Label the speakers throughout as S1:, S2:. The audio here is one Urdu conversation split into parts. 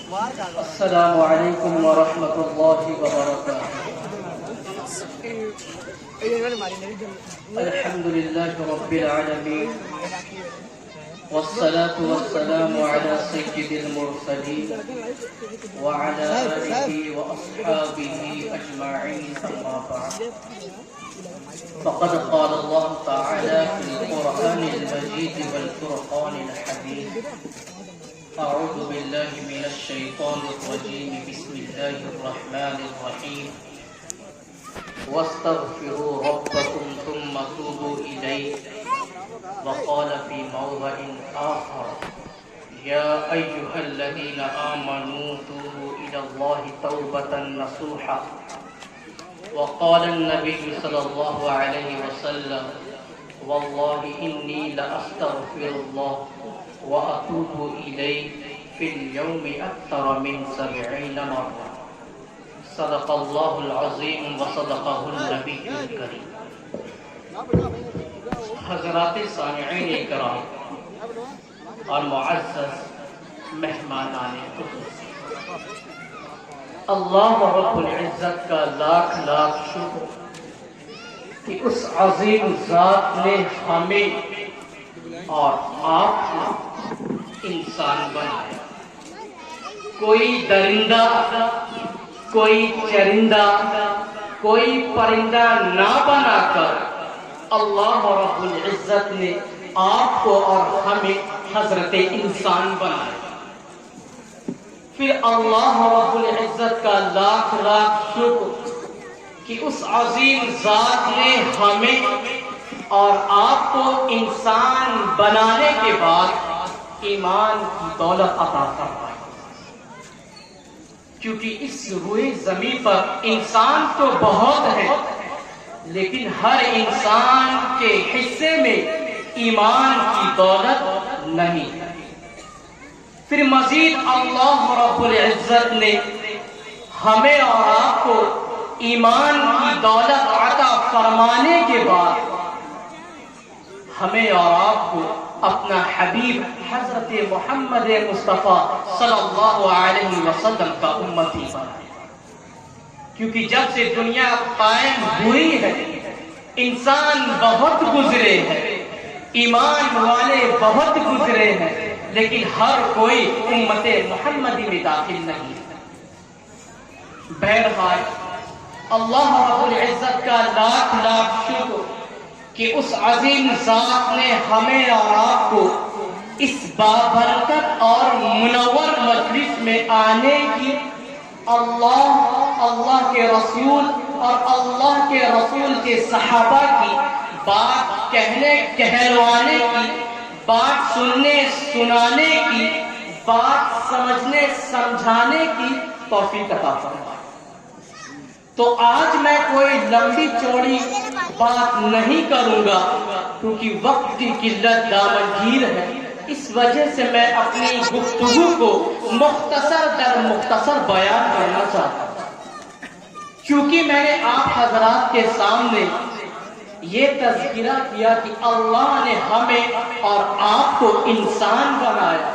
S1: السلام علیکم ورحمۃ اللہ وبرکاتہ۔ الحمد للہ رب العالمین والصلاة والسلام على سید المرسلین وعلى آلہ وأصحابہ اجمعین، اما بعد فقد قال اللہ تعالی فی القرآن المجید والفرقان الحمید، اعوذ باللہ من الشیطان الرجیم، بسم اللہ الرحمن الرحیم، واستغفروا ربکم ثم توبوا الیہ، وقال في موضع آخر يا أيها الذين آمنوا توبوا إلى الله توبة نصوحا، وقال النبي صلى الله عليه وسلم والله إني لأستغفر الله وأتوب إليه في اليوم أكثر من 70 مرة، صدق الله العظيم وصدقه النبي الكريم۔ حضرات سامعین کرام اور معزز مہمانان خصوصی، اللہ رب العزت کا لاکھ لاکھ شکر کہ اس عظیم ذات نے ہمیں اور آپ کو انسان بنایا۔ کوئی درندہ، کوئی چرندہ، کوئی پرندہ نہ بنا کر اللہ رب العزت نے آپ کو اور ہمیں حضرت انسان بنایا۔ پھر اللہ رب العزت کا لاکھ لاکھ شکر کہ اس عظیم ذات نے ہمیں اور آپ کو انسان بنانے کے بعد ایمان کی دولت عطا فرمائی، کیونکہ اس روئے زمین پر انسان تو بہت ہے، لیکن ہر انسان کے حصے میں ایمان کی دولت نہیں۔ پھر مزید اللہ رب العزت نے ہمیں اور آپ کو ایمان کی دولت عطا فرمانے کے بعد ہمیں اور آپ کو اپنا حبیب حضرت محمد مصطفیٰ صلی اللہ علیہ وسلم کا امتی بنایا، کیونکہ جب سے دنیا قائم ہوئی ہے انسان بہت گزرے ہیں، ایمان والے بہت گزرے ہیں، لیکن ہر کوئی امت محمدی میں داخل نہیں۔ بہرحال اللہ رب العزت کا لاکھ لاکھ شکر کہ اس عظیم ذات نے ہمیں اور آپ کو اس بابرکت اور منور مجلس میں آنے کی، اللہ کے رسول اور اللہ کے رسول کے صحابہ کی بات کہنے کہلوانے کی، بات سننے سنانے کی، بات سمجھنے سمجھانے کی توفیق عطا فرمائے۔ تو آج میں کوئی لمبی چوڑی بات نہیں کروں گا، کیونکہ وقت کی قلت دامنگیر ہے، اس وجہ سے میں اپنی گفتگو کو مختصر در مختصر بیان کرنا چاہتا ہوں، کیونکہ میں نے آپ حضرات کے سامنے یہ تذکرہ کیا کہ اللہ نے ہمیں اور آپ کو انسان بنایا،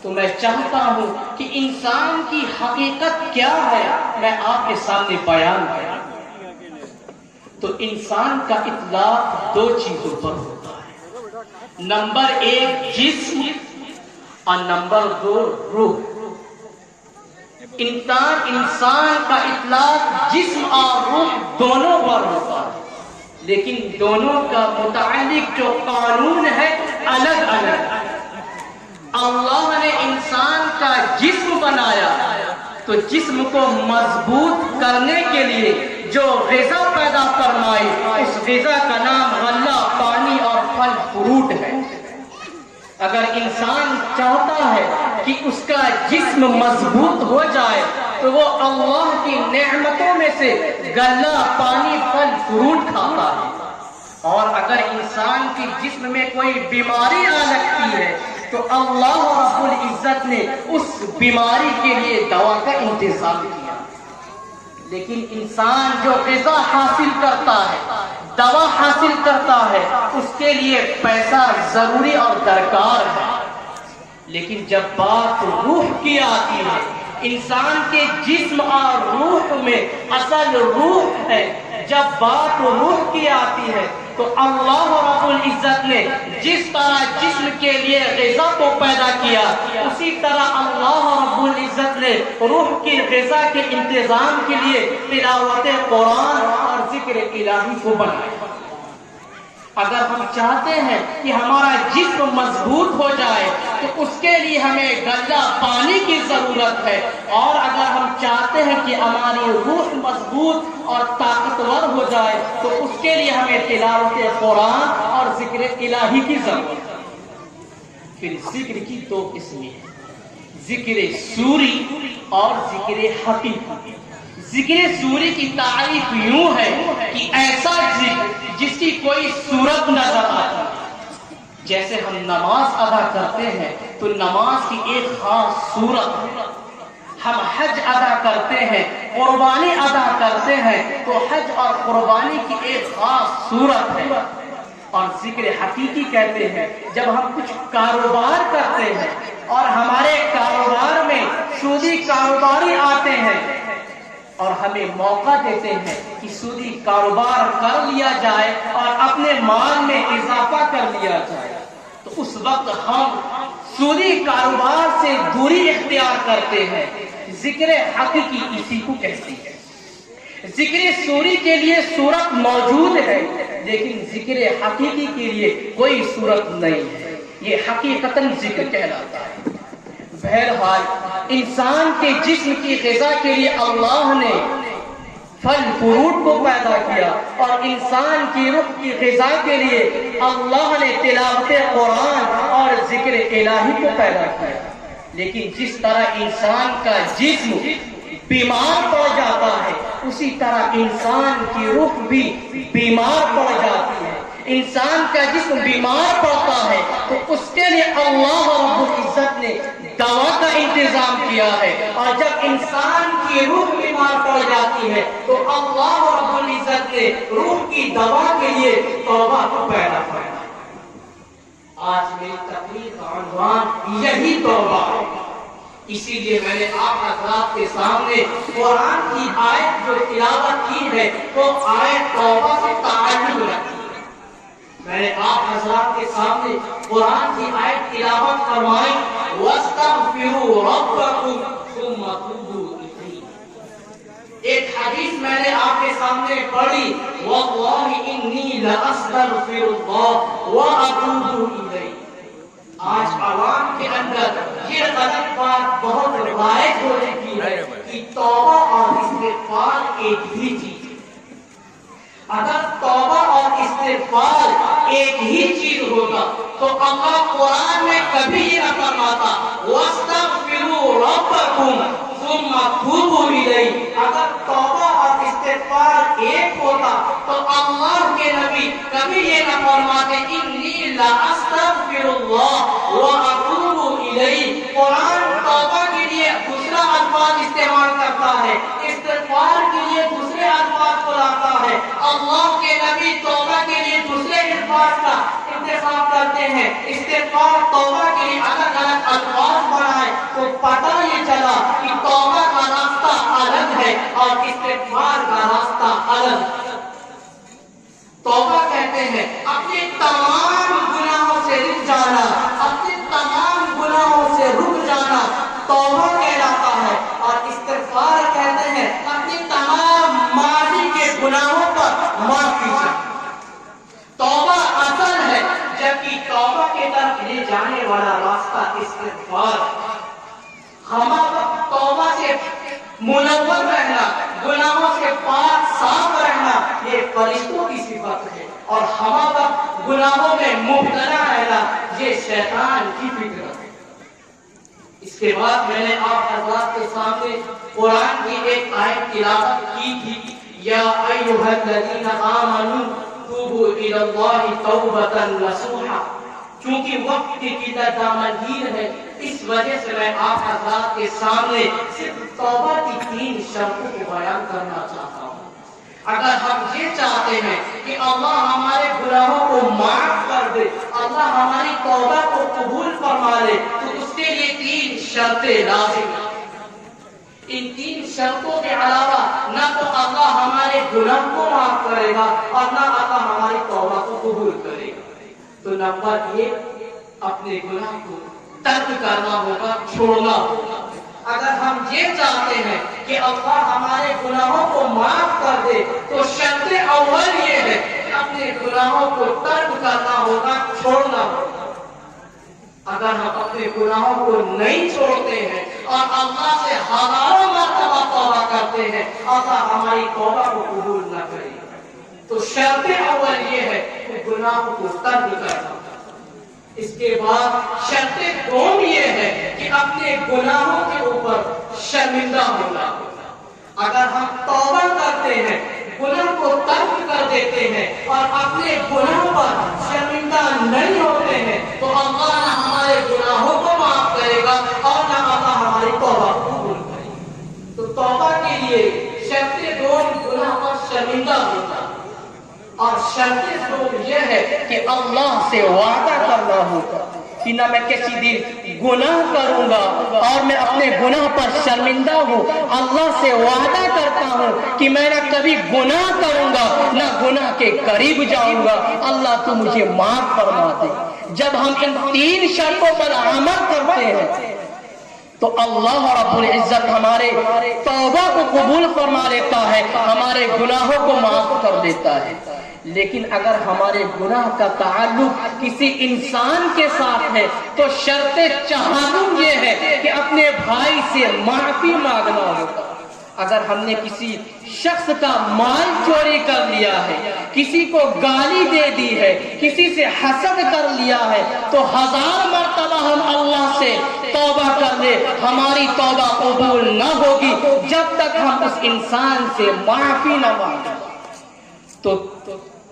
S1: تو میں چاہتا ہوں کہ انسان کی حقیقت کیا ہے میں آپ کے سامنے بیان کروں۔ تو انسان کا اطلاق دو چیزوں پر ہوتا ہے، نمبر ایک جسم اور نمبر دو روح۔ انسان کا اطلاق جسم اور روح دونوں پر ہوتا ہے، لیکن دونوں کا متعلق جو قانون ہے الگ الگ۔ اللہ نے انسان کا جسم بنایا تو جسم کو مضبوط کرنے کے لیے جو غذا پیدا فرمائی، اس غذا کا نام غلہ، پانی اور پھل فروٹ ہے۔ اگر انسان چاہتا ہے کہ اس کا جسم مضبوط ہو جائے تو وہ اللہ کی نعمتوں میں سے غلہ، پانی، پھل فروٹ کھاتا ہے، اور اگر انسان کے جسم میں کوئی بیماری آ لگتی ہے تو اللہ رب العزت نے اس بیماری کے لیے دوا کا انتظام کیا۔ لیکن انسان جو غذا حاصل کرتا ہے، دوا حاصل کرتا ہے، اس کے لیے پیسہ ضروری اور درکار ہے۔ لیکن جب بات روح کی آتی ہے، انسان کے جسم اور روح میں اصل روح ہے، جب بات روح کی آتی ہے تو اللہ رب العزت نے جس طرح جسم کے لیے غذا کو پیدا کیا، اسی طرح اللہ رب العزت نے روح کی غذا کے انتظام کے لیے تلاوت قرآن اور ذکر الہی کو بنایا۔ اگر ہم چاہتے ہیں کہ ہمارا جسم مضبوط ہو جائے تو اس کے لیے ہمیں گنجا پانی کی ضرورت ہے، اور اگر ہم چاہتے ہیں کہ ہماری روح مضبوط اور طاقتور ہو جائے تو اس کے لیے ہمیں تلاوت قرآن اور ذکر الہی کی ضرورت ہے۔ پھر ذکر کی دو قسمیں ہیں، ذکر سوری اور ذکر حقیقی۔ ذکر سوری کی تعریف یوں ہے کہ ایسا ذکر جس کی کوئی صورت نظر آتی ہے، جیسے ہم نماز ادا کرتے ہیں تو نماز کی ایک خاص صورت، ہم حج ادا کرتے ہیں، قربانی ادا کرتے ہیں تو حج اور قربانی کی ایک خاص صورت ہے۔ اور ذکر حقیقی کہتے ہیں جب ہم کچھ کاروبار کرتے ہیں اور ہمارے کاروبار میں سودی کاروباری آتے ہیں اور ہمیں موقع دیتے ہیں کہ سودی کاروبار کر لیا جائے اور اپنے مال میں اضافہ کر لیا جائے، تو اس وقت ہم سودی کاروبار سے دوری اختیار کرتے ہیں۔ ذکر حقیقی اسی کو کہتے ہیں۔ ذکر سوری کے لیے صورت موجود ہے لیکن ذکر حقیقی کے لیے کوئی صورت نہیں ہے، یہ حقیقتاً ذکر کہلاتا ہے۔ بہرحال انسان کے جسم کی غذا کے لیے اللہ نے پھل فروٹ کو پیدا کیا، اور انسان کی روح کی غذا کے لیے اللہ نے تلاوت قرآن اور ذکر الہی کو پیدا کیا۔ لیکن جس طرح انسان کا جسم بیمار پڑ جاتا ہے اسی طرح انسان کی روح بھی بیمار پڑ جاتی ہے۔ انسان کا جسم بیمار پڑتا ہے تو اس کے لیے اللہ رب العزت نے دوا کا انتظام کیا ہے، اور جب انسان کی روح بیمار پڑ جاتی ہے تو اللہ رب العزت نے روح کی دوا کے لیے توبہ کو پیدا کیا۔ آج میری تقریر کا عنوان یہی توبہ ہے، اسی لیے میں نے آپ حضرات کے سامنے قرآن کی آیت جو تلاوت کی ہے وہ آیت توبہ سے تعلق رکھتی ہے۔ میں نے آپ حضرات کے سامنے قرآن کی آیت تلاوت فرمائی، وَاسْتَغْفِرُوا رَبَّكُمْ ثُمَّ تُوبُوا إِلَيْهِ۔ ایک حدیث میں نے آپ کے سامنے پڑھی، وَاللَّهِ إِنِّي لَأَسْتَغْفِرُ اللَّهَ وَأَتُوبُ إِلَيْهِ۔ آج عوام کے اندر یہ غلط بات بہت رائج ہو چکی ہے کہ توبہ اور استغفار ایک ہی چیز ہے۔ اگر توبہ اور استغفار ایک ہی چیز ہوگا تو اللہ قرآن میں کبھی یہ نہ فرماتا وَاسْتَغْفِرُوا رَبَّكُمْ ثُمَّ تُوبُوا إِلَيْهِ۔ اگر توبہ اور استغفار ایک ہوتا تو اللہ کے نبی کبھی یہ نہ فرماتے إِنِّي لَأَسْتَغْفِرُ اللَّهَ وَأَتُوبُ إِلَيْهِ۔ قرآن توبہ کے لیے دوسرا الفاظ استعمال کرتا ہے، استغفار کے لیے دوسرے الفاظ کو لاتا ہے۔ اللہ کے نبی توبہ کے لیے دوسرے الفاظ کا انتخاب کرتے ہیں۔ استغفار توبہ کے لیے الگ الگ الفاظ بنائے تو پتہ یہ چلا کہ توبہ کا راستہ الگ ہے اور استغفار کا راستہ الگ ہے۔ توبہ کہتے ہیں اپنے تمام گناہوں سے رک جانا، اپنے تمام گناہوں سے رک جانا توبہ کہلاتا ہے، اور استغفار کہتے ہیں اپنے تمام ماضی کے گناہوں پر معافی چاہنا۔ توبہ اصل ہے، جبکہ توبہ کی طرف لے جانے والا راستہ استغفار ہے۔ ہمارا توبہ سے منور رہنا، گناہوں سے پاک صاف رہنا یہ فرشتوں کی صفت ہے، اور ہمارا گناہوں میں مبتلا رہنا یہ شیطان کی فطرت ہے۔ اس کے بعد میں نے آپ حضرات کے سامنے قرآن کی ایک آیت تلاوت کی تھی، یا ایھا الذین آمنوا توبوا الی اللہ توبۃ نصوحا۔ چونکہ وقت کی قلت دامنگیر ہے اس وجہ سے میں آپ حضرات کے سامنے صرف توبہ کی 3 شرطوں کو بیان کرنا چاہتا ہوں۔ اگر ہم یہ چاہتے ہیں کہ اللہ ہمارے گناہوں کو معاف کر دے، اللہ ہماری توبہ کو قبول فرما لے، تو اس کے کے لیے 3 شرطیں لازم ہیں۔ ان 3 شرطوں کے علاوہ نہ تو اللہ ہمارے گناہ کو معاف کرے گا اور نہ اللہ ہماری توبہ کو قبول کرے گا۔ تو نمبر 1، اپنے گناہ کو ترک کرنا ہوگا، چھوڑنا ہوگا۔ اگر ہم یہ چاہتے ہیں کہ اللہ ہمارے گناہوں کو معاف کر دے تو شرط اول یہ ہے کہ اپنے گناہوں کو ترک کرنا ہوگا، چھوڑنا ہوگا۔ اگر ہم اپنے گناہوں کو نہیں چھوڑتے ہیں اور اللہ سے ہزاروں مرتبہ توبہ کرتے ہیں، اللہ ہماری توبہ کو قبول نہ کرے گا۔ تو شرط اول یہ ہے کہ گناہوں کو ترک کرنا۔ اس کے بعد شرط دوم یہ ہے کہ اپنے گناہوں کے اوپر شرمندہ ہونا۔ اگر ہم توبہ کرتے ہیں، گناہ کو ترک کر دیتے ہیں اور اپنے گناہ پر شرمندہ نہیں ہوتے ہیں تو اللہ نہ ہمارے گناہوں کو معاف کرے گا اور نہ اللہ ہماری توبہ کو قبول کرے گا۔ تو توبہ کے لیے شرط دوم گناہ پر شرمندہ ہونا، اور شرط دوم یہ ہے کہ اللہ سے وعدہ کرنا ہوگا کہ نہ میں کسی دن گناہ کروں گا اور میں اپنے گناہ پر شرمندہ ہوں۔ اللہ سے وعدہ کرتا ہوں کہ میں نہ کبھی گناہ کروں گا نہ گناہ کے قریب جاؤں گا، اللہ تو مجھے معاف فرما دے۔ جب ہم ان 3 شرطوں پر عمل کرتے ہیں تو اللہ رب العزت ہمارے توبہ کو قبول فرما لیتا ہے، ہمارے گناہوں کو معاف کر دیتا ہے۔ لیکن اگر ہمارے گناہ کا تعلق کسی انسان کے ساتھ ہے تو شرط چہارم یہ ہے کہ اپنے بھائی سے معافی مانگنا ہوگا۔ اگر ہم نے کسی شخص کا مال چوری کر لیا ہے، کسی کو گالی دے دی ہے، کسی سے حسد کر لیا ہے تو 1000 مرتبہ ہم اللہ سے توبہ کر لے، ہماری توبہ قبول نہ ہوگی جب تک ہم اس انسان سے معافی نہ مانگیں۔ تو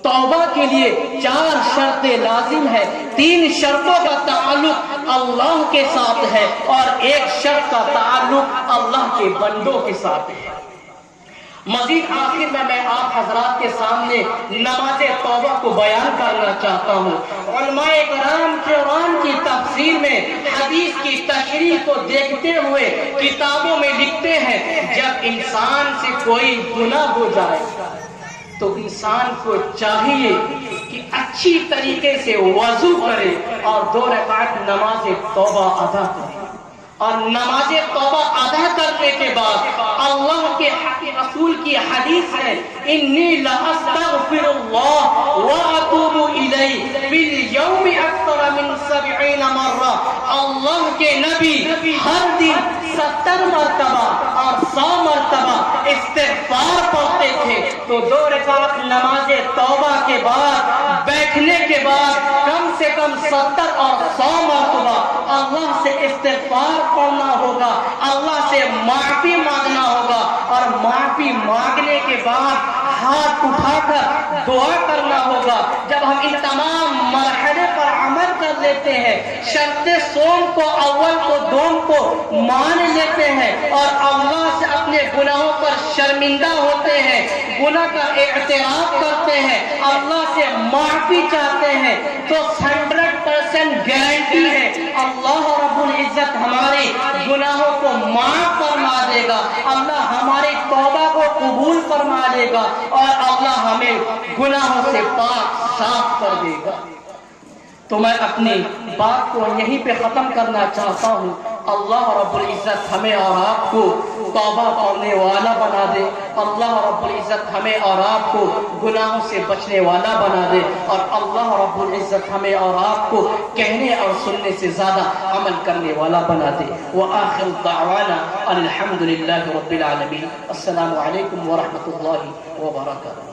S1: توبہ کے لیے 4 شرطیں لازم ہے۔ 3 شرطوں کا تعلق اللہ کے ساتھ ہے اور 1 شرط کا تعلق اللہ کے بندوں کے ساتھ ہے۔ مزید آخر میں آپ حضرات کے سامنے نماز توبہ کو بیان کرنا چاہتا ہوں۔ علماء کرام قرآن کی تفسیر میں حدیث کی تشریح کو دیکھتے ہوئے کتابوں میں لکھتے ہیں جب انسان سے کوئی گناہ ہو جائے تو انسان کو چاہیے کہ اچھی طریقے سے وضو کرے اور 2 رکعت نماز توبہ ادا کرے، اور نماز توبہ ادا کرنے کے بعد اللہ کے رسول کی حدیث ہے انی لاستغفر اللہ واتوب الیہ فی اليوم اکثر من 70 مرہ۔ اللہ کے نبی ہر دن 70 مرتبہ اور 100 مرتبہ استغفار پڑھتے تھے۔ تو 2 رکعت نماز توبہ کے بعد بیٹھنے کے بعد کم سے کم 70 اور 100 مرتبہ اللہ سے استغفار پڑھنا ہوگا، اللہ سے معافی مانگنا ہوگا، اور معافی مانگنے کے بعد ہاتھ اٹھا کر دعا کرنا ہوگا۔ جب ہم ان تمام مرحلے پر عمل کر لیتے ہیں، شرط سوم کو اول کو دوم کو مان لیتے ہیں اور اللہ سے اپنے گناہوں پر شرمندہ ہوتے ہیں، گناہ کا اعتراف کرتے ہیں، اللہ سے معافی چاہتے ہیں، تو 100% گارنٹی ہے اللہ رب العزت ہمارے گناہوں کو معاف فرما دے گا، اللہ ہماری توبہ کو قبول فرما لے گا اور اللہ ہمیں گناہوں سے پاک صاف کر دے گا۔ تو میں اپنی بات کو یہیں پہ ختم کرنا چاہتا ہوں۔ اللہ رب العزت ہمیں اور آپ کو توبہ کرنے والا بنا دے، اللہ رب العزت ہمیں اور آپ کو گناہوں سے بچنے والا بنا دے، اور اللہ رب العزت ہمیں اور آپ کو کہنے اور سننے سے زیادہ عمل کرنے والا بنا دے۔ وآخر دعوانا الحمد للہ رب العالمین۔ السلام علیکم ورحمۃ اللہ وبرکاتہ۔